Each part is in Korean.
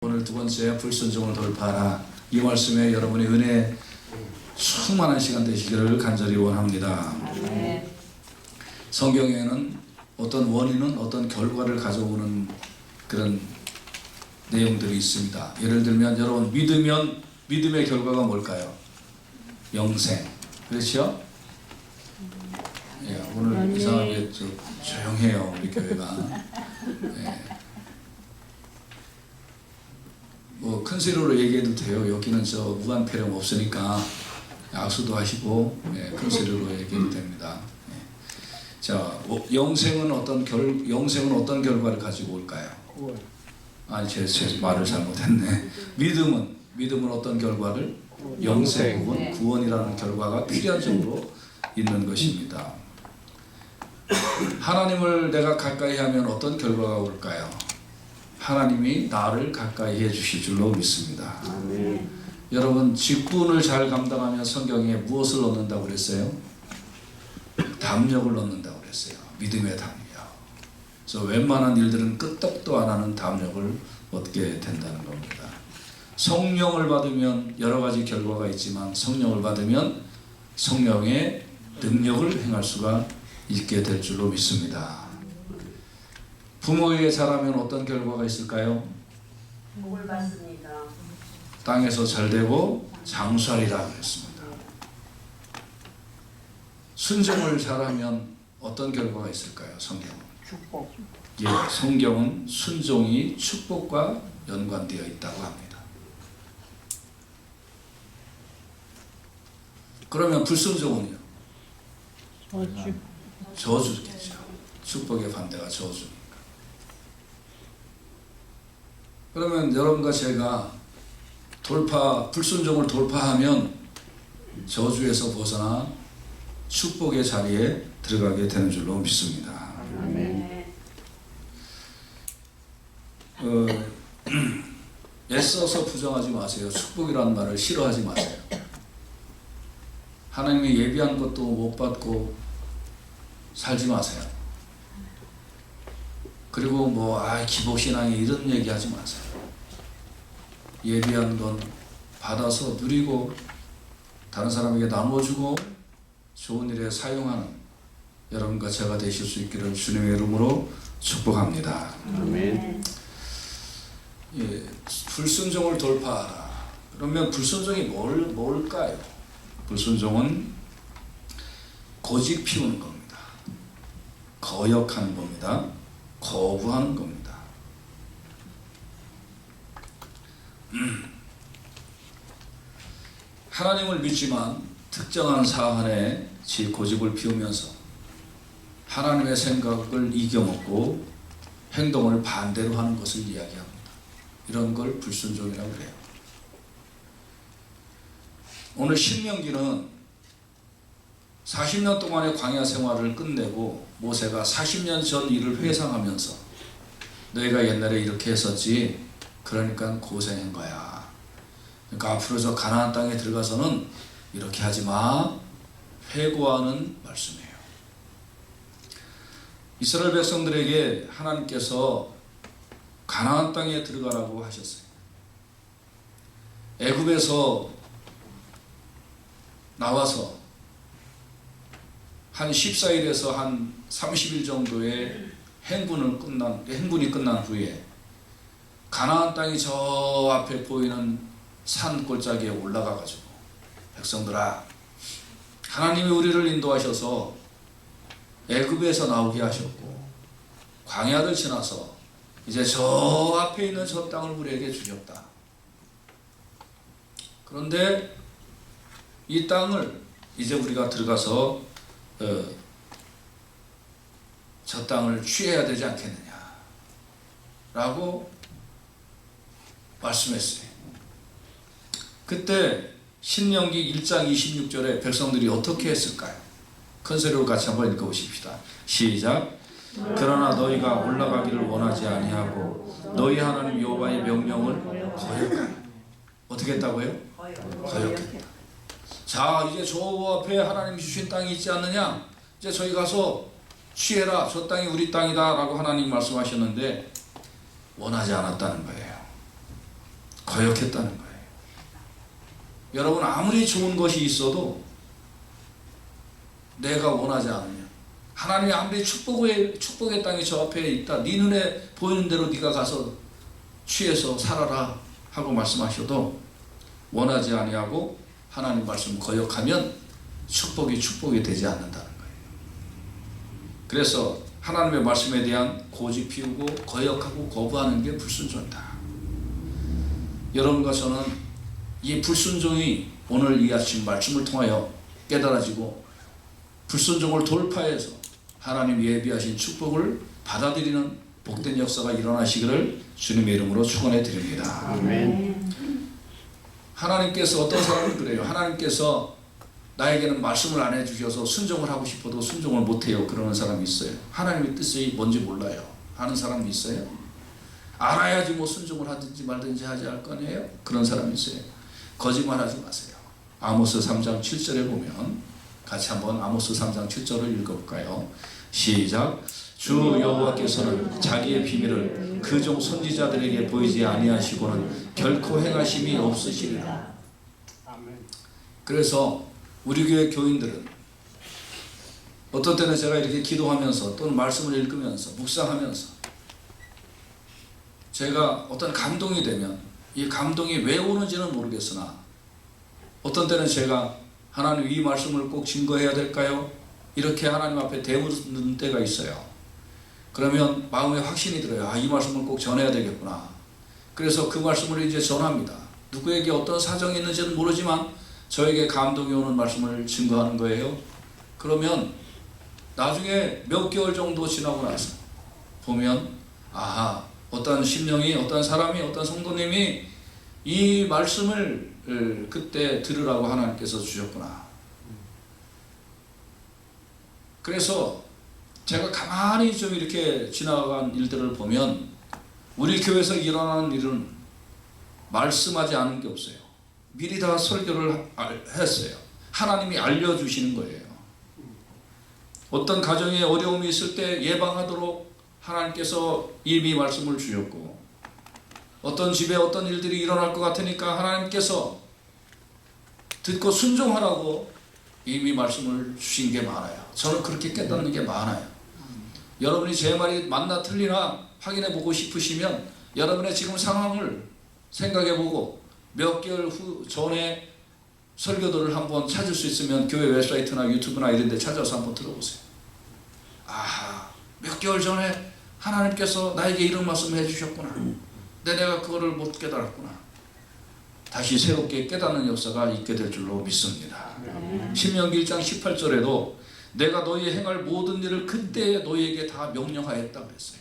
오늘 두 번째 불순종을 돌파하라. 이 말씀에 여러분의 은혜 충만한 시간 되시기를 간절히 원합니다. 성경에는 어떤 원인은 어떤 결과를 가져오는 그런 내용들이 있습니다. 예를 들면 여러분 믿으면 믿음의 결과가 뭘까요? 영생. 그렇죠? 예, 오늘 이상하게 좀 조용해요 우리 교회가. 예. 뭐 큰 소리로 얘기해도 돼요. 여기는 저 무한폐렴 없으니까 악수도 하시고 예, 큰 소리로 얘기해도 됩니다. 예. 자, 영생은 어떤 결과를 가지고 올까요? 아니 제 말을 잘못했네. 믿음은 어떤 결과를? 영생, 구원이라는 결과가 필연적으로 있는 것입니다. 하나님을 내가 가까이 하면 어떤 결과가 올까요? 하나님이 나를 가까이 해 주실 줄로 믿습니다. 아멘. 여러분 직분을 잘 감당하면 성경에 무엇을 얻는다고 그랬어요? 담력을 얻는다고 그랬어요. 믿음의 담력. 그래서 웬만한 일들은 끄떡도 안 하는 담력을 얻게 된다는 겁니다. 성령을 받으면 여러 가지 결과가 있지만 성령을 받으면 성령의 능력을 행할 수가 있게 될 줄로 믿습니다. 부모에게 자라면 어떤 결과가 있을까요? 복을 받습니다. 땅에서 잘되고 장수하리라 그랬습니다. 순종을 잘하면 어떤 결과가 있을까요? 성경은? 축복. 예, 성경은 순종이 축복과 연관되어 있다고 합니다. 그러면 불순종은요? 저주겠죠. 축복의 반대가 저주니까. 그러면 여러분과 제가 불순종을 돌파하면 저주에서 벗어나 축복의 자리에 들어가게 되는 줄로 믿습니다. 아멘. 애써서 부정하지 마세요. 축복이라는 말을 싫어하지 마세요. 하나님이 예비한 것도 못 받고 살지 마세요. 그리고 기복신앙이 이런 얘기하지 마세요. 예비한 건 받아서 누리고 다른 사람에게 나눠주고 좋은 일에 사용하는 여러분과 제가 되실 수 있기를 주님의 이름으로 축복합니다. 아멘. 예, 불순종을 돌파하라. 그러면 불순종이 뭘까요? 불순종은 고집 피우는 겁니다. 거역하는 겁니다. 거부하는 겁니다. 하나님을 믿지만 특정한 사안에 고집을 피우면서 하나님의 생각을 이겨먹고 행동을 반대로 하는 것을 이야기합니다. 이런 걸 불순종이라고 해요. 오늘 신명기는 40년 동안의 광야 생활을 끝내고 모세가 40년 전 일을 회상하면서 너희가 옛날에 이렇게 했었지, 그러니까 고생한 거야. 그러니까 앞으로 저 가나안 땅에 들어가서는 이렇게 하지 마, 회고하는 말씀이에요. 이스라엘 백성들에게 하나님께서 가나안 땅에 들어가라고 하셨어요. 애굽에서 나와서 한 14일에서 한 30일 정도의 행군이 끝난 후에 가나안 땅이 저 앞에 보이는 산 골짜기에 올라가 가지고 백성들아, 하나님이 우리를 인도하셔서 애굽에서 나오게 하셨고 광야를 지나서 이제 저 앞에 있는 저 땅을 우리에게 주셨다. 그런데 이 땅을 이제 우리가 들어가서 저 땅을 취해야 되지 않겠느냐 라고 말씀했어요. 그때 신명기 1장 26절에 백성들이 어떻게 했을까요? 큰 소리로 같이 한번 읽어보십시다. 시작. 그러나 너희가 올라가기를 원하지 아니하고 너희 하나님 여호와의 명령을 거역하라. 어떻게 했다고요? 거역했다. 자, 이제 저 앞에 하나님이 주신 땅이 있지 않느냐? 이제 저희 가서 취해라. 저 땅이 우리 땅이다 라고 하나님 말씀하셨는데 원하지 않았다는 거예요. 거역했다는 거예요. 여러분, 아무리 좋은 것이 있어도 내가 원하지 않으면, 하나님이 아무리 축복의 땅이 저 앞에 있다, 네 눈에 보이는 대로 네가 가서 취해서 살아라 하고 말씀하셔도 원하지 아니하고 하나님 말씀 거역하면 축복이 되지 않는다는 거예요. 그래서 하나님의 말씀에 대한 고집 피우고 거역하고 거부하는 게 불순종이다. 여러분과 저는 이 불순종이 오늘 이 아침 말씀을 통하여 깨달아지고 불순종을 돌파해서 하나님 예비하신 축복을 받아들이는 복된 역사가 일어나시기를 주님의 이름으로 축원해 드립니다. 아멘. 하나님께서 어떤 사람은 그래요. 하나님께서 나에게는 말씀을 안 해주셔서 순종을 하고 싶어도 순종을 못해요. 그러는 사람이 있어요. 하나님의 뜻이 뭔지 몰라요. 하는 사람이 있어요. 알아야지 뭐 순종을 하든지 말든지 하지 할 거 아니에요. 그런 사람이 있어요. 거짓말하지 마세요. 아모스 3장 7절에 보면 같이 한번 아모스 3장 7절을 읽어볼까요? 시작. 주 여호와께서는 자기의 비밀을 그 종 선지자들에게 보이지 아니하시고는 결코 행하심이 없으시리라. 그래서 우리 교회 교인들은 어떤 때는 제가 이렇게 기도하면서 또는 말씀을 읽으면서 묵상하면서 제가 어떤 감동이 되면 이 감동이 왜 오는지는 모르겠으나 어떤 때는 제가 하나님 이 말씀을 꼭 증거해야 될까요? 이렇게 하나님 앞에 대묻는 때가 있어요. 그러면 마음에 확신이 들어요. 아, 이 말씀을 꼭 전해야 되겠구나. 그래서 그 말씀을 이제 전합니다. 누구에게 어떤 사정이 있는지는 모르지만 저에게 감동이 오는 말씀을 증거하는 거예요. 그러면 나중에 몇 개월 정도 지나고 나서 보면 아하, 어떤 심령이, 어떤 사람이, 어떤 성도님이 이 말씀을 그때 들으라고 하나님께서 주셨구나. 그래서 제가 가만히 좀 이렇게 지나간 일들을 보면 우리 교회에서 일어나는 일은 말씀하지 않은 게 없어요. 미리 다 설교를 했어요. 하나님이 알려주시는 거예요. 어떤 가정에 어려움이 있을 때 예방하도록 하나님께서 이미 말씀을 주셨고, 어떤 집에 어떤 일들이 일어날 것 같으니까 하나님께서 듣고 순종하라고 이미 말씀을 주신 게 많아요. 저는 그렇게 깨닫는 게 많아요. 여러분이 제 말이 맞나 틀리나 확인해 보고 싶으시면 여러분의 지금 상황을 생각해 보고 몇 개월 후 전에 설교들을 한번 찾을 수 있으면 교회 웹사이트나 유튜브나 이런 데 찾아서 한번 들어보세요. 아, 몇 개월 전에 하나님께서 나에게 이런 말씀을 해주셨구나. 근데 내가 그거를 못 깨달았구나. 다시 새롭게 깨닫는 역사가 있게 될 줄로 믿습니다. 신명기 1장 18절에도 내가 너희 행할 모든 일을 그때에 너희에게 다 명령하였다 그랬어요.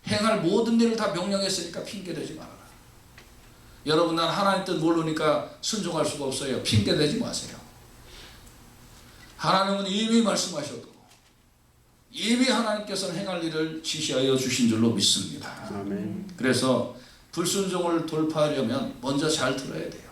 행할 모든 일을 다 명령했으니까 핑계대지 말아라. 여러분, 난 하나님 뜻 모르니까 순종할 수가 없어요. 핑계대지 마세요. 하나님은 이미 말씀하셔도 이미 하나님께서는 행할 일을 지시하여 주신 줄로 믿습니다. 아멘. 그래서 불순종을 돌파하려면 먼저 잘 들어야 돼요.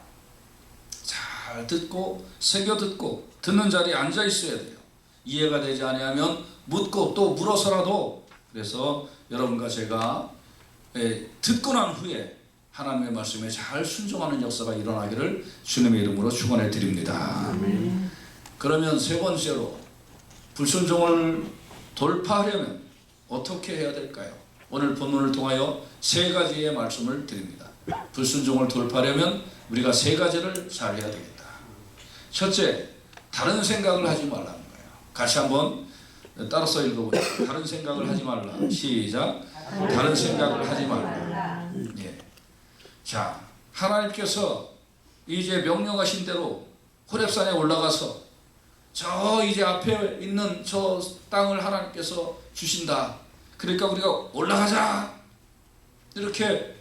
잘 듣고 새겨 듣고 듣는 자리에 앉아 있어야 돼요. 이해가 되지 않으면 묻고 또 물어서라도, 그래서 여러분과 제가 듣고 난 후에 하나님의 말씀에 잘 순종하는 역사가 일어나기를 주님의 이름으로 축원해 드립니다. 아멘. 그러면 세 번째로 불순종을 돌파하려면 어떻게 해야 될까요? 오늘 본문을 통하여 세 가지의 말씀을 드립니다. 불순종을 돌파하려면 우리가 세 가지를 잘 해야 되겠다. 첫째, 다른 생각을 하지 말라는 거예요. 같이 한번 따라서 읽어보죠. 다른 생각을 하지 말라. 시작. 다른 생각을 하지 말라. 예. 자, 하나님께서 이제 명령하신 대로 호렙산에 올라가서 저 이제 앞에 있는 저 땅을 하나님께서 주신다. 그러니까 우리가 올라가자. 이렇게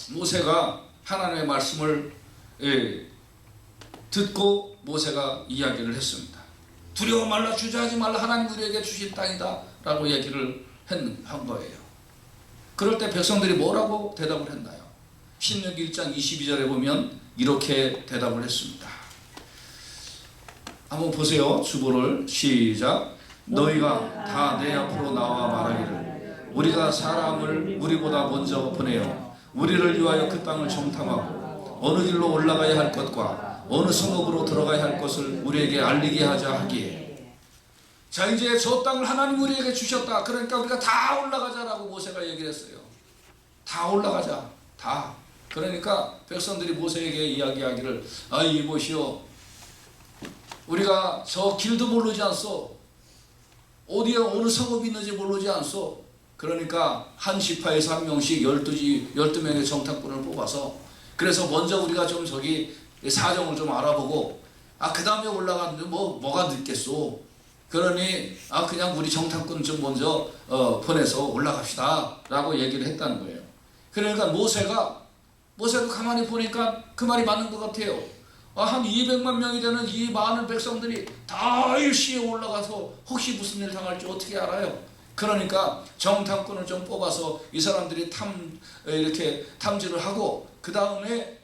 모세가 하나님의 말씀을 듣고 모세가 이야기를 했습니다. 두려워 말라, 주저하지 말라, 하나님 우리에게 주신 땅이다 라고 얘기를 한 거예요. 그럴 때 백성들이 뭐라고 대답을 했나요? 신명기 1장 22절에 보면 이렇게 대답을 했습니다. 한번 보세요. 주보를 시작. 너희가 다 내 앞으로 나와 말하기를 우리가 사람을 우리보다 먼저 보내어 우리를 위하여 그 땅을 정탐하고 어느 길로 올라가야 할 것과 어느 성읍으로 들어가야 할 것을 우리에게 알리게 하자 하기에, 자 이제 저 땅을 하나님 우리에게 주셨다. 그러니까 우리가 다 올라가자라고 모세가 얘기를 했어요. 다 올라가자. 다. 그러니까 백성들이 모세에게 이야기하기를, 이보시오, 우리가 저 길도 모르지 않소, 어디에 어느 성읍이 있는지 모르지 않소. 그러니까 한 지파에서 한 명씩 12명의 정탐꾼을 뽑아서, 그래서 먼저 우리가 좀 저기 사정을 좀 알아보고, 그 다음에 올라가는데 뭐가 늦겠소. 그러니 그냥 우리 정탐꾼 좀 먼저 보내서 올라갑시다 라고 얘기를 했다는 거예요. 그러니까 모세도 가만히 보니까 그 말이 맞는 것 같아요. 한 200만 명이 되는 이 많은 백성들이 다 일시에 올라가서 혹시 무슨 일 당할지 어떻게 알아요? 그러니까 정탐꾼을 좀 뽑아서 이 사람들이 이렇게 탐지를 하고, 그 다음에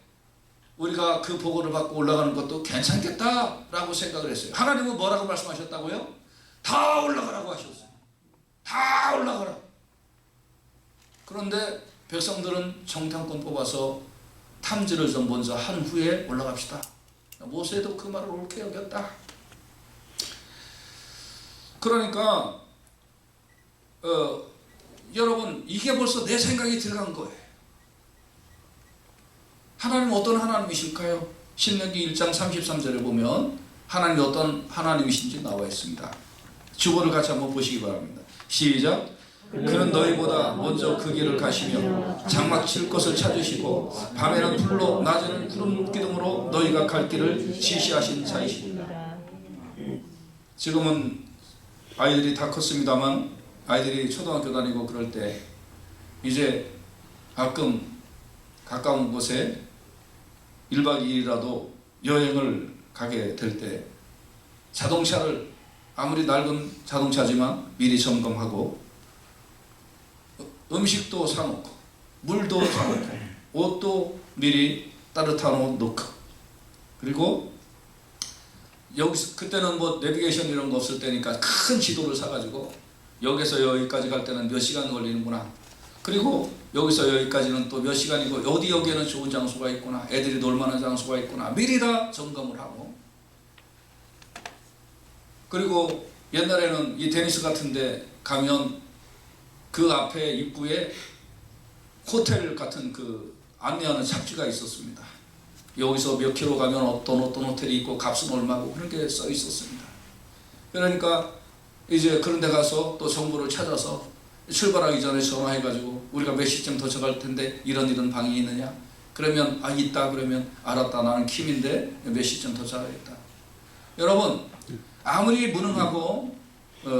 우리가 그 보고를 받고 올라가는 것도 괜찮겠다라고 생각을 했어요. 하나님은 뭐라고 말씀하셨다고요? 다 올라가라고 하셨어요. 다 올라가라. 그런데 백성들은 정탐꾼 뽑아서 탐지를 좀 먼저 한 후에 올라갑시다. 모세도 그 말을 옳게 여겼다. 그러니까 여러분, 이게 벌써 내 생각이 들어간 거예요. 하나님은 어떤 하나님이실까요? 신명기 1장 33절에 보면 하나님이 어떤 하나님이신지 나와 있습니다. 주보를 같이 한번 보시기 바랍니다. 시작. 그는 너희보다 먼저 그 길을 가시며 장막 칠 것을 찾으시고 밤에는 불로 낮에는 구름 기둥으로 너희가 갈 길을 지시하신 자이십니다. 지금은 아이들이 다 컸습니다만, 아이들이 초등학교 다니고 그럴 때 이제 가끔 가까운 곳에 1박 2일이라도 여행을 가게 될 때 자동차를, 아무리 낡은 자동차지만 미리 점검하고 음식도 사놓고 물도 사놓고 옷도 미리 따뜻한 옷 놓고, 그리고 여기서 그때는 내비게이션 이런 거 없을 때니까 큰 지도를 사가지고 여기서 여기까지 갈 때는 몇 시간 걸리는구나, 그리고 여기서 여기까지는 또 몇 시간이고 여기에는 좋은 장소가 있구나, 애들이 놀만한 장소가 있구나, 미리 다 점검을 하고. 그리고 옛날에는 이 테니스 같은데 가면 그 앞에 입구에 호텔 같은 그 안내하는 잡지가 있었습니다. 여기서 몇 킬로 가면 어떤 호텔이 있고 값은 얼마고 그런 게 써 있었습니다. 그러니까 이제 그런 데 가서 또 정보를 찾아서 출발하기 전에 전화해가지고 우리가 몇 시쯤 도착할 텐데 이런 방이 있느냐? 그러면 있다. 그러면 알았다. 나는 킴인데 몇 시쯤 도착하겠다. 여러분, 아무리 무능하고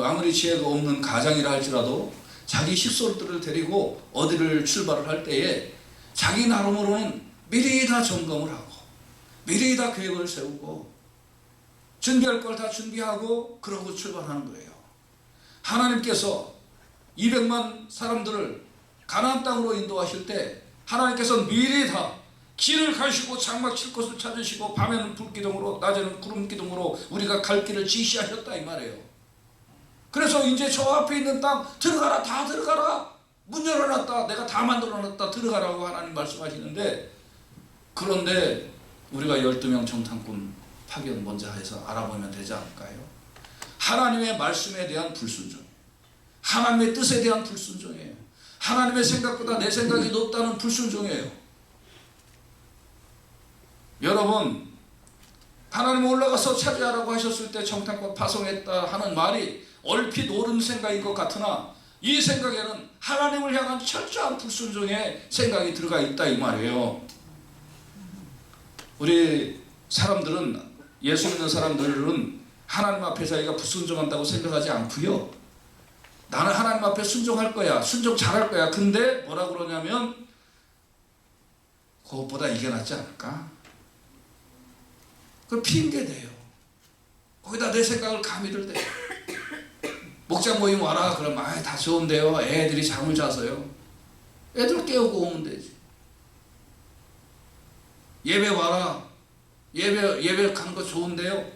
아무리 지혜가 없는 가장이라 할지라도 자기 식솔들을 데리고 어디를 출발을 할 때에 자기 나름으로는 미리 다 점검을 하고 미리 다 계획을 세우고 준비할 걸 다 준비하고 그러고 출발하는 거예요. 하나님께서 200만 사람들을 가나안 땅으로 인도하실 때 하나님께서 미리 다 길을 가시고 장막 칠 것을 찾으시고 밤에는 불기둥으로 낮에는 구름기둥으로 우리가 갈 길을 지시하셨다 이 말이에요. 그래서 이제 저 앞에 있는 땅 들어가라, 다 들어가라, 문 열어놨다, 내가 다 만들어놨다, 들어가라고 하나님 말씀하시는데, 그런데 우리가 12명 정탐꾼 파견 먼저 해서 알아보면 되지 않을까요? 하나님의 말씀에 대한 불순종, 하나님의 뜻에 대한 불순종이에요. 하나님의 생각보다 내 생각이 높다는 불순종이에요. 여러분, 하나님 올라가서 차지하라고 하셨을 때 정탐꾼 파송했다 하는 말이 얼핏 옳은 생각인 것 같으나 이 생각에는 하나님을 향한 철저한 불순종의 생각이 들어가 있다 이 말이에요. 우리 사람들은, 예수 믿는 사람들은 하나님 앞에 자기가 불순종한다고 생각하지 않고요, 나는 하나님 앞에 순종할 거야, 순종 잘할 거야. 근데 뭐라 그러냐면 그것보다 이게 낫지 않을까? 그 핑계대요. 거기다 내 생각을 가미를 대. 목장 모임 와라 그러면 다 좋은데요, 애들이 잠을 자서요. 애들 깨우고 오면 되지. 예배 와라, 예배 가는 거 좋은데요,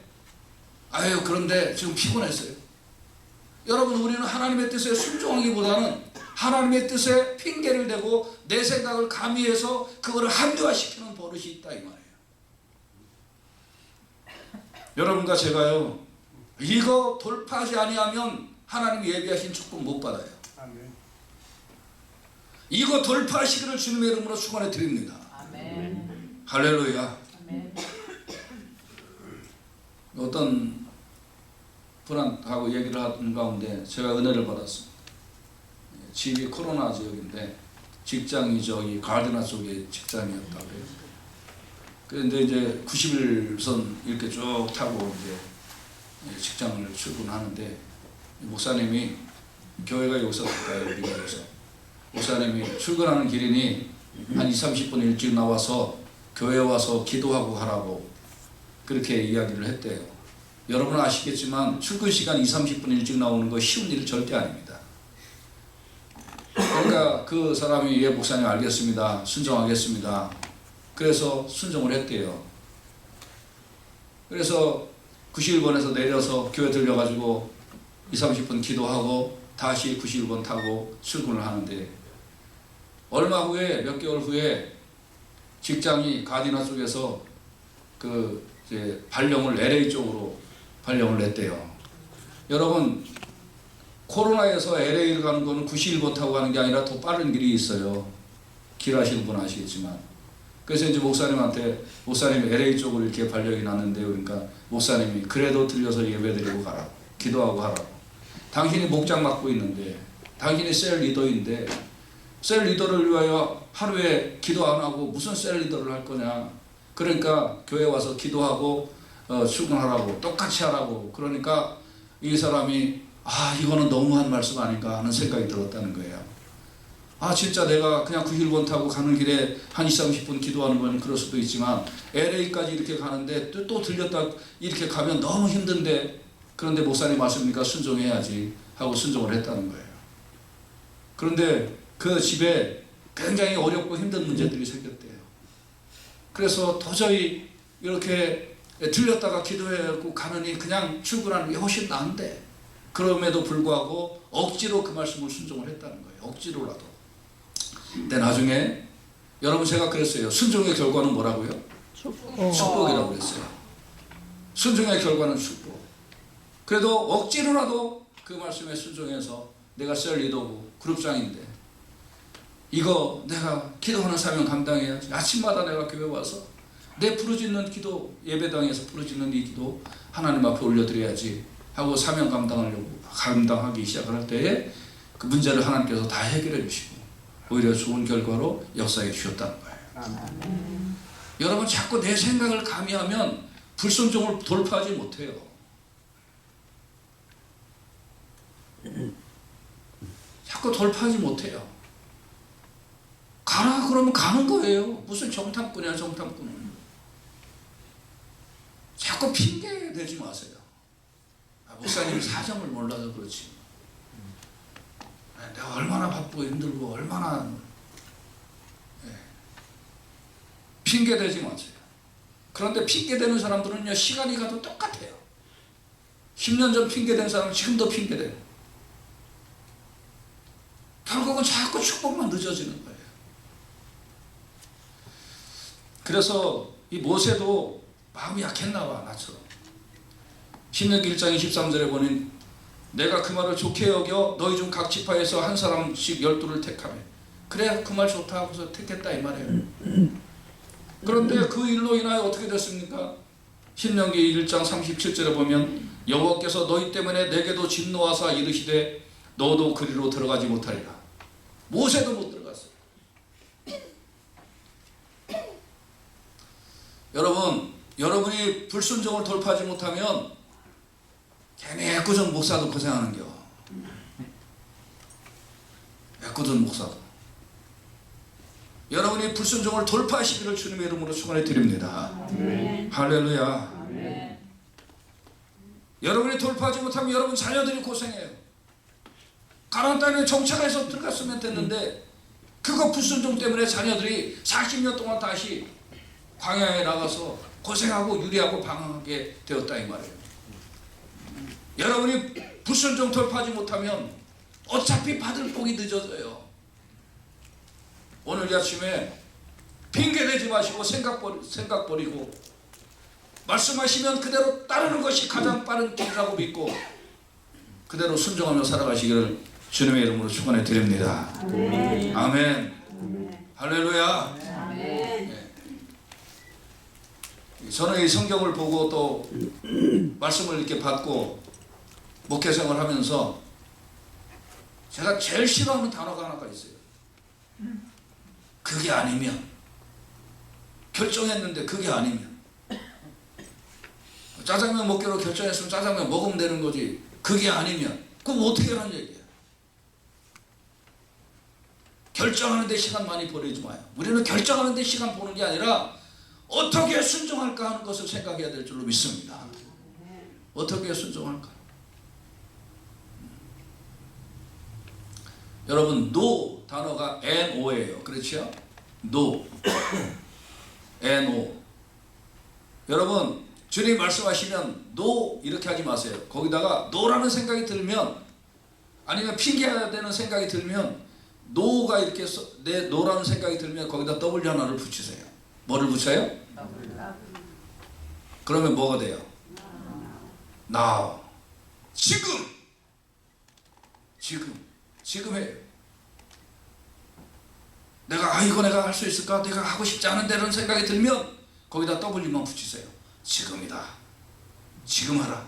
그런데 지금 피곤했어요. 여러분, 우리는 하나님의 뜻에 순종하기보다는 하나님의 뜻에 핑계를 대고 내 생각을 가미해서 그거를 합리화시키는 버릇이 있다 이 말이에요. 여러분과 제가요, 이거 돌파하지 아니하면 하나님이 예비하신 축복 못 받아요. 아멘. 이거 돌파하시기를 주님의 이름으로 축원해 드립니다. 아멘. 할렐루야. 아멘. 어떤 분하고 얘기를 하던 가운데 제가 은혜를 받았습니다. 집이 코로나 지역인데 직장이 저기 가르디나 쪽에 직장이었다고 해요. 그런데 이제 91선 이렇게 쭉 타고 이제 직장을 출근하는데 목사님이, 교회가 여기서 가까이 미국에서, 목사님이 출근하는 길이니 한 20-30분 일찍 나와서 교회 와서 기도하고 가라고 그렇게 이야기를 했대요. 여러분은 아시겠지만 출근 시간 20-30분 일찍 나오는 거 쉬운 일 절대 아닙니다. 그러니까 그 사람이, 예 목사님 알겠습니다, 순종하겠습니다. 그래서 순종을 했대요. 그래서 91번에서 내려서 교회 들려가지고 20-30분 기도하고 다시 91번 타고 출근을 하는데, 얼마 후에, 몇 개월 후에 직장이 가디나 쪽에서 그 이제 발령을 LA 쪽으로 발령을 냈대요. 여러분, 코로나에서 LA를 가는 거는 91번 타고 가는 게 아니라 더 빠른 길이 있어요. 길 아시는 분 아시겠지만. 그래서 이제 목사님한테, 목사님 LA 쪽으로 이렇게 발령이 났는데요. 그러니까 목사님이 그래도 들려서 예배드리고 가라고, 기도하고 가라고. 당신이 목장 맡고 있는데, 당신이 셀 리더인데 셀 리더를 위하여 하루에 기도 안 하고 무슨 셀 리더를 할 거냐. 그러니까 교회 와서 기도하고 출근하라고, 똑같이 하라고. 그러니까 이 사람이, 아 이거는 너무한 말씀 아닌가 하는 생각이 들었다는 거예요. 아 진짜 내가 그냥 91번 타고 가는 길에 한 20-30분 기도하는 건 그럴 수도 있지만 LA까지 이렇게 가는데 또 들렸다 이렇게 가면 너무 힘든데, 그런데 목사님 말씀이니까 순종해야지 하고 순종을 했다는 거예요. 그런데 그 집에 굉장히 어렵고 힘든 문제들이 생겼대요. 그래서 도저히 이렇게 들렸다가 기도해고 가느니 그냥 출근하는 게 훨씬 나은데, 그럼에도 불구하고 억지로 그 말씀을 순종을 했다는 거예요. 억지로라도. 근데 나중에 여러분, 제가 그랬어요. 순종의 결과는 뭐라고요? 축복이라고 그랬어요. 순종의 결과는 축복. 그래도 억지로라도 그 말씀에 순종해서, 내가 셀 리더고 그룹장인데 이거 내가 기도하는 사명 감당해야지. 아침마다 내가 교회 와서 내 부르짖는 기도, 예배당에서 부르짖는 이 기도 하나님 앞에 올려드려야지 하고 사명 감당하기 시작을 할 때에 그 문제를 하나님께서 다 해결해 주시고 오히려 좋은 결과로 역사해 주셨다는 거예요. 아멘. 여러분, 자꾸 내 생각을 가미하면 불순종을 돌파하지 못해요. 자꾸 돌파하지 못해요. 가라 그러면 가는 거예요. 무슨 정탐꾼이야, 정탐꾼은. 자꾸 핑계 대지 마세요. 목사님이 사정을 몰라서 그렇지. 내가 얼마나 바쁘고 힘들고 얼마나, 핑계 대지 마세요. 그런데 핑계 대는 사람들은요, 시간이 가도 똑같아요. 10년 전 핑계 댄 사람은 지금도 핑계 대요. 결국은 자꾸 축복만 늦어지는 거예요. 그래서 이 모세도 마음이 약했나 봐, 나처럼. 신명기 1장 23절에 보니 내가 그 말을 좋게 여겨 너희 중 각 지파에서 한 사람씩 12를 택하며, 그래 그 말 좋다 하고서 택했다 이 말이에요. 그런데 그 일로 인하여 어떻게 됐습니까? 신명기 1장 37절에 보면 여호와께서 너희 때문에 내게도 진노하사 이르시되 너도 그리로 들어가지 못하리라. 모세도 못 들어갔어요. 여러분, 여러분이 불순종을 돌파하지 못하면 괜히 애꿎은 목사도 고생하는겨. 애꿎은 목사도. 여러분이 불순종을 돌파하시기를 주님의 이름으로 축원해 드립니다. 아멘. 할렐루야. 아멘. 여러분이 돌파하지 못하면 여러분 자녀들이 고생해요. 가나안 땅에 정착해서 들어갔으면 됐는데 그거 불순종 때문에 자녀들이 40년 동안 다시 광야에 나가서 고생하고 유리하고 방황하게 되었다 이 말이에요. 여러분이 불순종 돌파하지 못하면 어차피 받을 복이 늦어져요. 오늘 이 아침에 핑계대지 마시고 생각 버리고 말씀하시면 그대로 따르는 것이 가장 빠른 길이라고 믿고 그대로 순종하며 살아가시기를 주님의 이름으로 축원해 드립니다. 아멘. 아멘. 할렐루야. 네. 저는 이 성경을 보고 또 말씀을 이렇게 받고 목회생활을 하면서 제가 제일 싫어하는 단어가 하나가 있어요. 그게 아니면, 결정했는데 그게 아니면, 짜장면 먹기로 결정했으면 짜장면 먹으면 되는 거지, 그게 아니면 그럼 어떻게 하는 얘기야? 결정하는 데 시간 많이 보내지 마요. 우리는 결정하는 데 시간 보는 게 아니라 어떻게 순종할까 하는 것을 생각해야 될 줄로 믿습니다. 어떻게 순종할까? 여러분, no 단어가 NO예요. 그렇죠? no. NO. 여러분, 주님 말씀하시면 no 이렇게 하지 마세요. 거기다가 no라는 생각이 들면, 아니면 핑계해야 되는 생각이 들면, no가 이렇게 내 no라는 생각이 들면 거기다 W 하나를 붙이세요. 뭐를 붙여요? 그러면 뭐가 돼요? now. 지금 해요. 이거 내가 할 수 있을까? 내가 하고 싶지 않은데 이런 생각이 들면 거기다 W만 붙이세요. 지금이다. 지금 하라.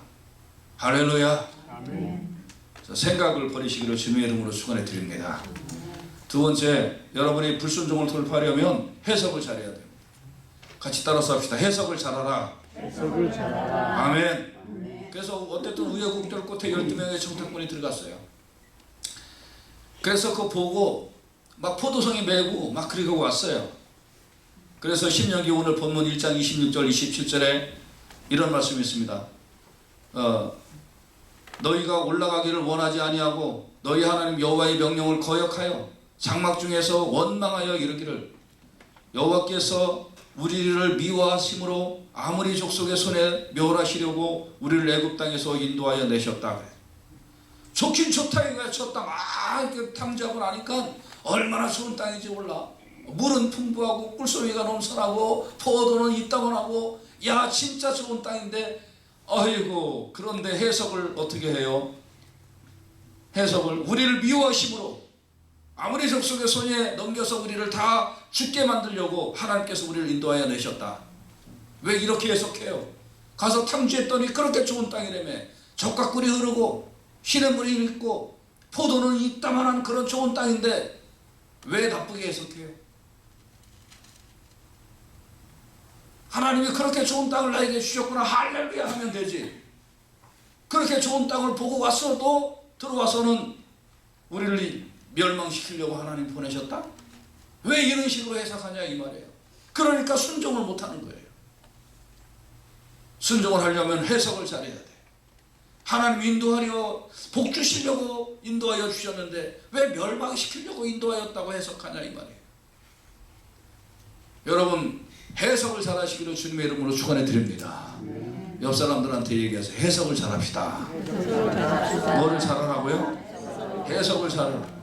할렐루야. 아멘. 생각을 버리시기를 주님의 이름으로 축원해 드립니다. 두 번째, 여러분이 불순종을 돌파하려면 해석을 잘해야 됩니다. 같이 따라서 합시다. 해석을 잘하라. 해석을 잘하라. 아멘. 그래서 어쨌든 우여곡절 끝에 12명의 청탁군이 들어갔어요. 그래서 그거 보고 막 포도송이 메고 막 그리고 왔어요. 그래서 신명기 오늘 본문 1장 26절 27절에 이런 말씀이 있습니다. 너희가 올라가기를 원하지 아니하고 너희 하나님 여호와의 명령을 거역하여 장막 중에서 원망하여 이르기를 여호와께서 우리를 미워하심으로 아무리 족속의 손에 멸하시려고 우리를 애굽 땅에서 인도하여 내셨다. 좋긴 좋다 이거야. 저 땅 이렇게 탐지하고 나니까 얼마나 좋은 땅인지 몰라. 물은 풍부하고 꿀소리가 넘쳐나고 포도는 이따만하고, 야 진짜 좋은 땅인데, 아이고, 그런데 해석을 어떻게 해요? 해석을 우리를 미워하심으로 아무리 족속의 손에 넘겨서 우리를 다 죽게 만들려고 하나님께서 우리를 인도하여 내셨다. 왜 이렇게 해석해요? 가서 탐지했더니 그렇게 좋은 땅이라며. 젖과 꿀이 흐르고 시냇물이 있고 포도는 이따만한 그런 좋은 땅인데 왜 나쁘게 해석해요? 하나님이 그렇게 좋은 땅을 나에게 주셨구나, 할렐루야 하면 되지. 그렇게 좋은 땅을 보고 왔어도 들어와서는 우리를 멸망시키려고 하나님 보내셨다? 왜 이런 식으로 해석하냐 이 말이에요. 그러니까 순종을 못하는 거예요. 순종을 하려면 해석을 잘해야 돼. 하나님 인도하려 복 주시려고 인도하여 주셨는데 왜 멸망시키려고 인도하였다고 해석하냐 이 말이에요. 여러분, 해석을 잘하시기를 주님의 이름으로 축원해 드립니다. 옆 사람들한테 얘기하세요. 해석을 잘합시다. 뭐를 잘하라고요? 해석을 잘하라.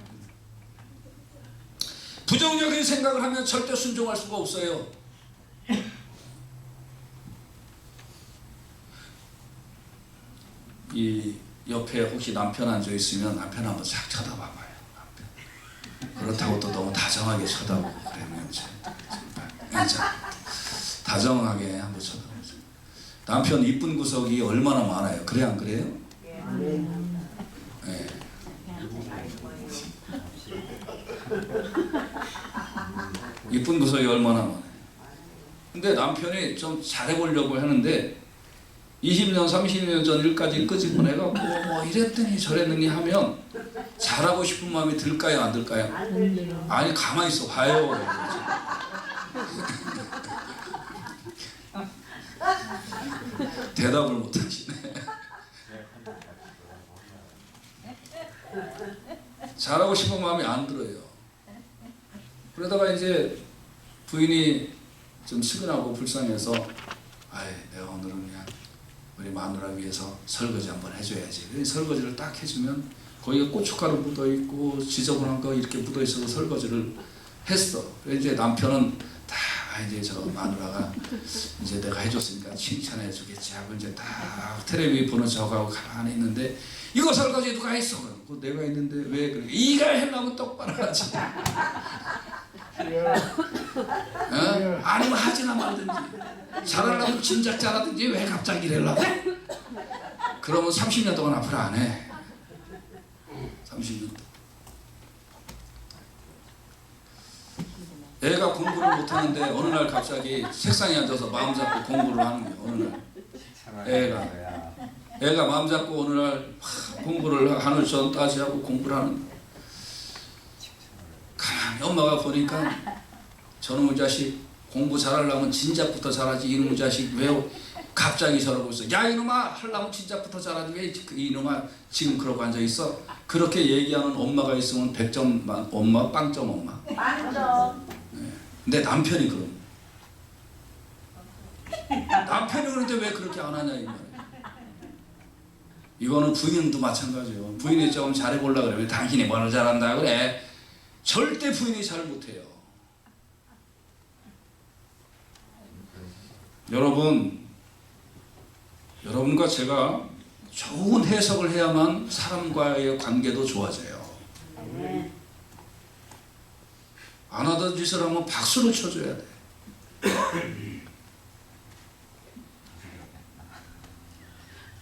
부정적인 생각을 하면 절대 순종할 수가 없어요. 이 옆에 혹시 남편 앉아있으면 남편 한번 싹 쳐다봐봐요. 그렇다고 또 너무 다정하게 쳐다보고 그러면 다정하게 한번 쳐다보세요. 남편 이쁜 구석이 얼마나 많아요. 그래 안 그래요? 네. 이쁜 구석이 얼마나 많아요. 근데 남편이 좀 잘해보려고 하는데 20년 30년 전 일까지 끄집어내갖고 뭐 이랬더니 저랬더니 하면 잘하고 싶은 마음이 들까요 안 들까요? 아니 가만히 있어 봐요. 대답을 못하시네. 잘하고 싶은 마음이 안 들어요. 그러다가 이제 부인이 좀 측은하고 불쌍해서 내가 오늘은 그냥 우리 마누라 위해서 설거지 한번 해줘야지. 그래서 설거지를 딱 해주면 거기에 고춧가루 묻어 있고 지저분한 거 이렇게 묻어 있어서 설거지를 했어. 그래서 이제 남편은 다 이제 저 마누라가 이제 내가 해줬으니까 칭찬해 주겠지 하고 이제 다 텔레비 보는 척하고 가만히 있는데 이거 설거지 누가 했어? 그러고 내가 했는데 왜 그래? 이가 하려면 똑바로 하지. 아니면 하지나 말든지 잘하려면 진작 잘하든지 왜 갑자기 이래려고. 그러면 30년 동안 앞으로 안 해. 30년 동안. 애가 공부를 못하는데 어느 날 갑자기 책상에 앉아서 마음 잡고 공부를 하는 거예요. 어느 날 애가 마음 잡고 어느 날 공부를 하늘 전 따지하고 공부를 하는 거예요. 가만히 엄마가 보니까 저놈의 자식 공부 잘하려면 진작부터 잘하지 이놈의 자식 왜 갑자기 저러고 있어. 야 이놈아 하려면 진작부터 잘하지 왜 이놈아 지금 그러고 앉아있어. 그렇게 얘기하는 엄마가 있으면 100점 엄마 빵점 엄마. 빵점. 근데 남편이 그럼 남편이 그런데 왜 그렇게 안 하냐 이 말이야. 이거는 부인도 마찬가지예요. 부인이 조금 잘해보려고 그래. 왜 당신이 뭘 잘한다 그래. 절대 부인이 잘 못해요. 여러분과 제가 좋은 해석을 해야만 사람과의 관계도 좋아져요. 안 하던 짓을 하면 박수를 쳐줘야 돼.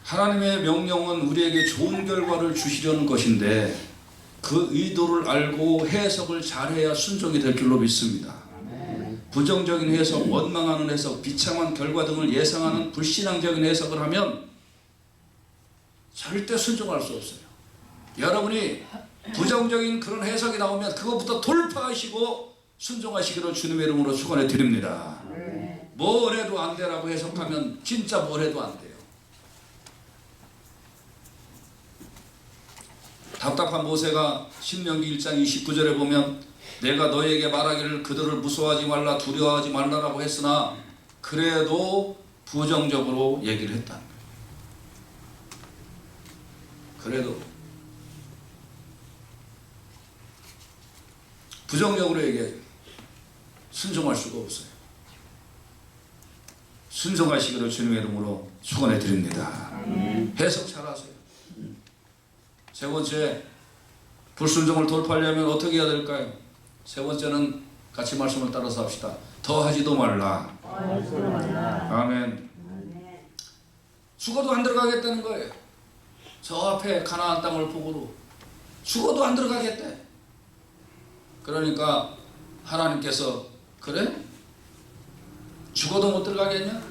하나님의 명령은 우리에게 좋은 결과를 주시려는 것인데 그 의도를 알고 해석을 잘해야 순종이 될 줄로 믿습니다. 부정적인 해석, 원망하는 해석, 비참한 결과 등을 예상하는 불신앙적인 해석을 하면 절대 순종할 수 없어요. 여러분이 부정적인 그런 해석이 나오면 그것부터 돌파하시고 순종하시기를 주님의 이름으로 축원해 드립니다. 뭘 해도 안 되라고 해석하면 진짜 뭘 해도 안 돼요. 답답한 모세가 신명기 1장 29절에 보면 내가 너에게 말하기를 그들을 무서워하지 말라 두려워하지 말라라고 했으나 그래도 부정적으로 얘기를 했다는 거예요. 그래도 부정적으로 얘기해요. 순종할 수가 없어요. 순종하시기를 주님의 이름으로 축원해 드립니다. 해석 잘하세요. 세 번째, 불순종을 돌파하려면 어떻게 해야 될까요? 세 번째는 같이 말씀을 따라서 합시다. 더 하지도 말라. 아멘. 죽어도 안 들어가겠다는 거예요. 저 앞에 가나안 땅을 보고도 죽어도 안 들어가겠대. 그러니까 하나님께서 그래? 죽어도 못 들어가겠냐?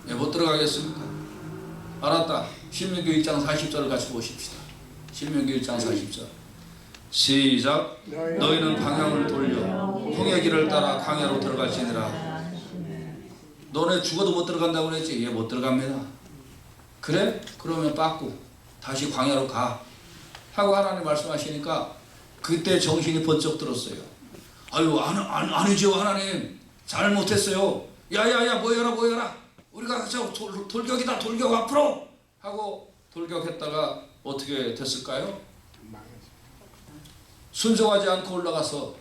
예, 못 들어가겠습니까? 알았다. 신명기 1장 40절을 같이 보십시다. 신명기 1장 40절 시작. 너희는 방향을 돌려 홍해 길을 따라 광야로 들어갈지니라. 너네 죽어도 못 들어간다고 그랬지? 예, 못 들어갑니다. 그래? 그러면 빠꾸 다시 광야로 가 하고 하나님 말씀하시니까 그때 정신이 번쩍 들었어요. 아유 아니죠 하나님 잘못했어요. 야야야 모여라 우리가 저 돌격이다 돌격 앞으로 하고 돌격했다가 어떻게 됐을까요? 순종하지 않고 올라가서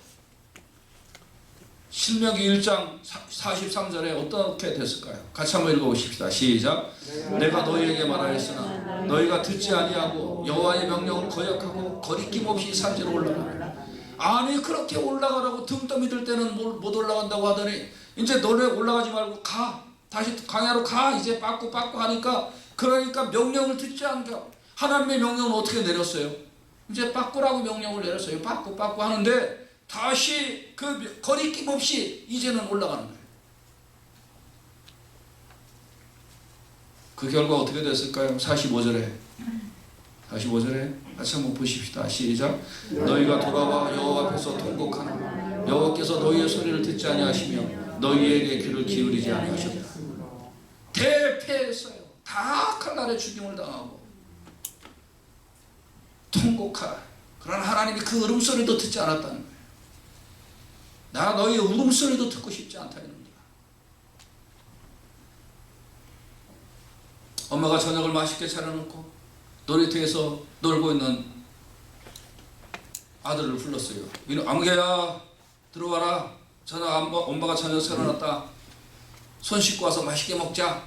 신명기 1장 43절에 어떻게 됐을까요? 같이 한번 읽어보십시다. 시작. 내가 너희에게 말하였으나 너희가 듣지 아니하고 여호와의 명령을 거역하고 거리낌 없이 산지로 올라가라. 아니 그렇게 올라가라고 등 떠밀 때는 못 올라간다고 하더니 이제 너네 올라가지 말고 가 다시 광야로 가 이제 빠꾸 하니까 그러니까 명령을 듣지 않고 하나님의 명령은 어떻게 내렸어요? 이제 빠꾸라고 명령을 내렸어요. 빠꾸 하는데 다시 그 거리낌 없이 이제는 올라가는 거예요. 그 결과 어떻게 됐을까요? 45절에 같이 한번 보십시다. 시작. 너희가 돌아와 여호와 앞에서 통곡하나 여호와께서 너희의 소리를 듣지 아니하시며 너희에게 귀를 기울이지 아니하셨다. 대패했어요. 다 칼날에 죽임을 당하고 통곡하라. 그러나 하나님이 그 울음소리도 듣지 않았다는 거예요. 나 너희의 울음소리도 듣고 싶지 않다 이놈들아. 엄마가 저녁을 맛있게 차려놓고 놀이터에서 놀고 있는 아들을 불렀어요. 아무개야 들어와라. 엄마가 저녁 차려놨다. 손 씻고 와서 맛있게 먹자.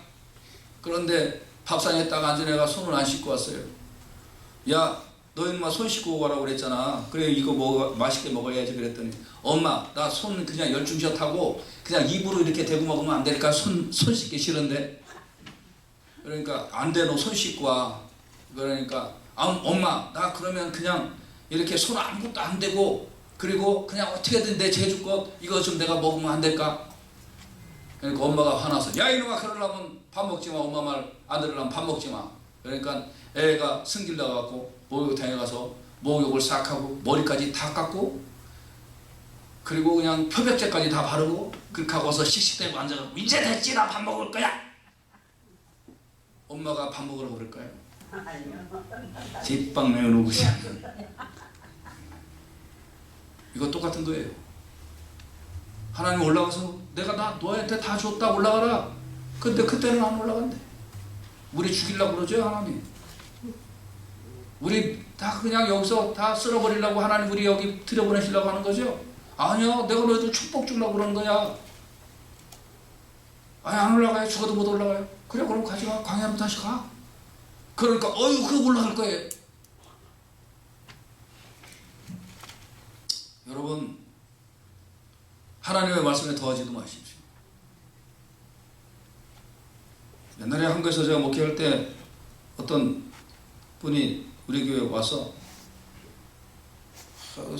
그런데 밥상에 딱 앉은 애가 손을 안 씻고 왔어요. 야, 너 인마 손 씻고 오라고 그랬잖아. 그래 이거 맛있게 먹어야지 그랬더니 엄마 나 손 그냥 열중샷 하고 그냥 입으로 이렇게 대고 먹으면 안 되니까 손 씻기 싫은데. 그러니까 안 돼, 너 손 씻고 와. 그러니까 엄마 나 그러면 그냥 이렇게 손 아무것도 안 대고 그리고 그냥 어떻게든 내 제주껏 이거 좀 내가 먹으면 안 될까? 그러니까 엄마가 화나서 야 이놈아 그러려면 밥 먹지 마. 엄마 말 안 들으려면 밥 먹지 마. 그러니까 애가 승질 나갖고 목욕탕에 가서 목욕을 싹 하고 머리까지 다 깎고 그리고 그냥 표백제까지 다 바르고 그렇게 하고서 씩씩대고 앉아서 이제 됐지 나 밥 먹을 거야. 엄마가 밥 먹으라고 그럴까요? 제빵 내놓고 이거 똑같은 거예요. 하나님 올라가서 내가 너한테 다 줬다 올라가라. 근데 그때는 안 올라간대. 우리 죽이려고 그러죠 하나님. 우리 다 그냥 여기서 다 쓸어버리려고 하나님 우리 여기 들여보내시려고 하는 거죠. 아니야 내가 너희들 축복 주려고 그러는 거야. 아니 안 올라가요. 죽어도 못 올라가요. 그래 그럼 가지마. 광야로 다시 가. 그러니까 그거 올라갈 거예요. 여러분 하나님의 말씀에 더하지도 마십시오. 옛날에 한국에서 제가 목회할 때 어떤 분이 우리 교회에 와서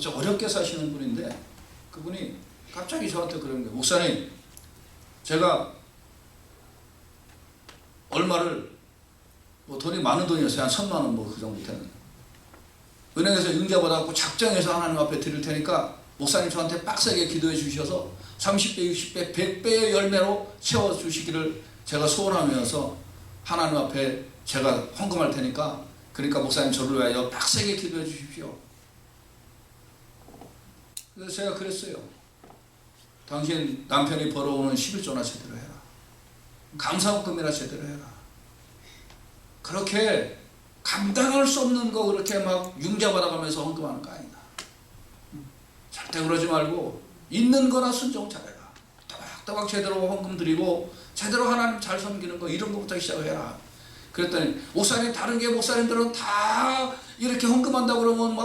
좀 어렵게 사시는 분인데 그분이 갑자기 저한테 그러는 거예요. 목사님 제가 얼마를 돈이 많은 돈이었어요. 한 1,000만 원 그 정도 되는 은행에서 융자 받아갖고 작정해서 하나님 앞에 드릴 테니까 목사님 저한테 빡세게 기도해 주셔서 30배, 60배, 100배의 열매로 채워주시기를 제가 소원하면서 하나님 앞에 제가 헌금할 테니까 그러니까 목사님 저를 위하여 빡세게 기도해 주십시오. 그래서 제가 그랬어요. 당신 남편이 벌어오는 11조나 제대로 해라. 감사헌금이나 제대로 해라. 그렇게 감당할 수 없는 거 그렇게 막 융자 받아가면서 헌금하는 거 아니다. 절대 그러지 말고 있는 거나 순종 잘해라. 또박또박 제대로 헌금 드리고 제대로 하나님 잘 섬기는 거 이런 거부터 시작해라. 그랬더니 목사님 다른 게 목사님들은 다 이렇게 헌금한다고 그러면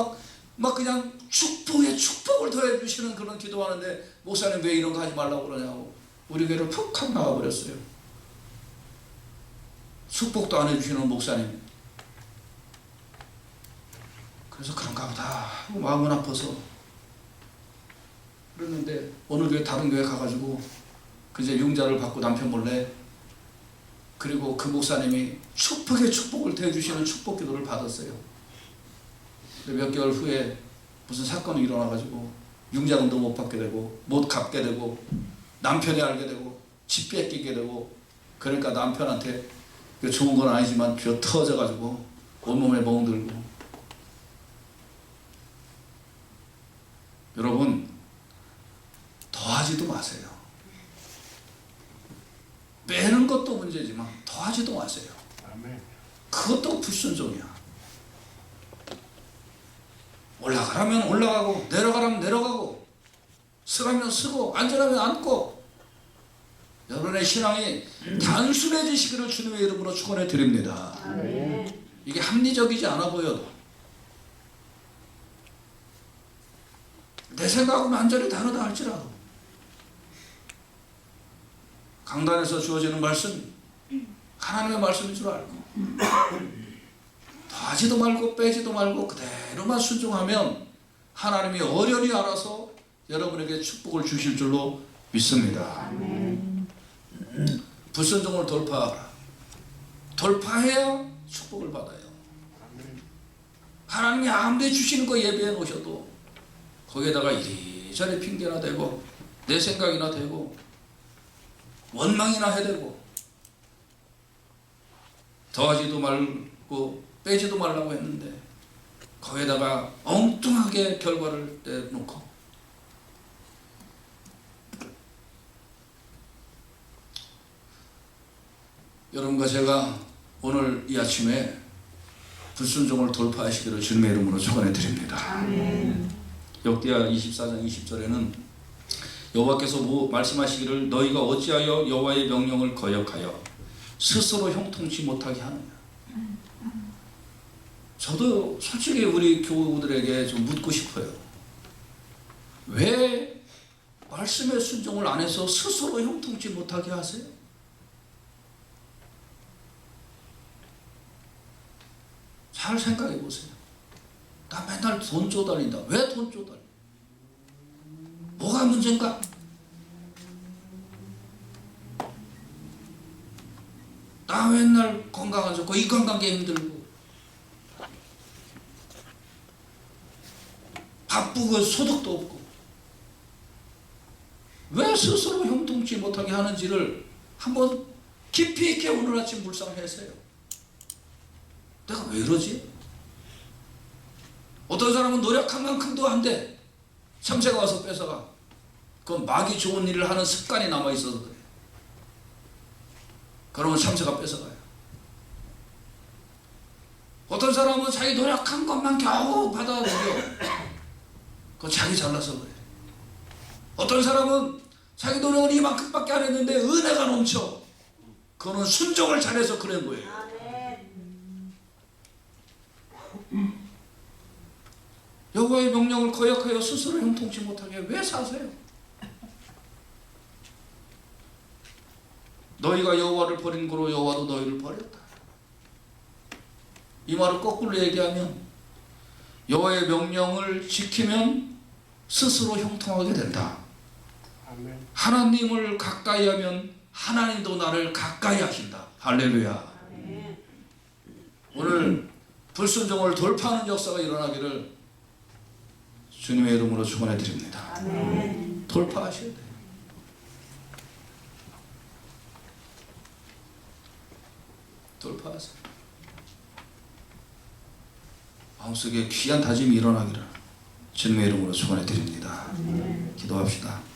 막 그냥 축복을 더해 주시는 그런 기도하는데 목사님 왜 이런 거 하지 말라고 그러냐고 우리 교회를 푹 하고 나가버렸어요. 축복도 안 해주시는 목사님. 그래서 그런가 보다 하고 마음은 아파서 그랬는데 어느 교회 다른 교회 가가지고 그제 융자를 받고 남편 몰래 그리고 그 목사님이 축복을 대주시는 축복 기도를 받았어요. 몇 개월 후에 무슨 사건이 일어나가지고 융자금도 못 받게 되고 못 갚게 되고 남편이 알게 되고 집 뺏기게 되고 그러니까 남편한테 좋은 건 아니지만 벼 터져가지고 온몸에 멍들고. 여러분 더하지도 마세요. 빼는 것도 문제지만 더하지도 마세요. 그것도 불순종이야. 올라가라면 올라가고 내려가라면 내려가고 쓰라면 쓰고 앉으라면 앉고 여러분의 신앙이 단순해지시기를 주님의 이름으로 축원해 드립니다. 이게 합리적이지 않아 보여도 내 생각은 완전히 다르다 할지라도 강단에서 주어지는 말씀 하나님의 말씀인 줄 알고 더하지도 말고 빼지도 말고 그대로만 순종하면 하나님이 어련히 알아서 여러분에게 축복을 주실 줄로 믿습니다. 불순종을 돌파하라. 돌파해야 축복을 받아요. 하나님이 아무리 주시는 거 예배해 놓으셔도 거기에다가 이리저리 핑계나 대고 내 생각이나 대고 원망이나 해대고 더하지도 말고 빼지도 말라고 했는데 거기에다가 엉뚱하게 결과를 내놓고 여러분과 제가 오늘 이 아침에 불순종을 돌파하시기를 주님의 이름으로 축원해 드립니다. 역대하 24장 20절에는 여호와께서 말씀하시기를 너희가 어찌하여 여호와의 명령을 거역하여 스스로 형통치 못하게 하느냐. 저도 솔직히 우리 교우들에게 좀 묻고 싶어요. 왜 말씀의 순종을 안 해서 스스로 형통치 못하게 하세요? 잘 생각해 보세요. 나 맨날 돈 쪼달린다. 왜 돈 쪼달려? 뭐가 문제인가? 나 맨날 건강 안 좋고 인간관계 힘들고 바쁘고 소득도 없고 왜 스스로 형통치 못하게 하는지를 한번 깊이 있게 오늘 아침 묵상하세요. 내가 왜 이러지? 어떤 사람은 노력한 만큼도 안 돼. 참새가 와서 뺏어가. 그건 마귀 좋은 일을 하는 습관이 남아있어서 그래. 그러면 참새가 뺏어가요. 어떤 사람은 자기 노력한 것만 겨우 받아들여. 그건 자기 잘나서 그래. 어떤 사람은 자기 노력을 이만큼밖에 안 했는데 은혜가 넘쳐. 그거는 순종을 잘해서 그런 거예요. 여호와의 명령을 거역하여 스스로 형통치 못하게 왜 사세요? 너희가 여호와를 버린 거로 여호와도 너희를 버렸다. 이 말을 거꾸로 얘기하면 여호와의 명령을 지키면 스스로 형통하게 된다. 하나님을 가까이 하면 하나님도 나를 가까이 하신다. 할렐루야. 오늘 불순종을 돌파하는 역사가 일어나기를 주님의 이름으로 축원해 드립니다. 돌파하셔야 돼요. 돌파하세요. 마음속에 귀한 다짐이 일어나기를 주님의 이름으로 축원해 드립니다. 기도합시다.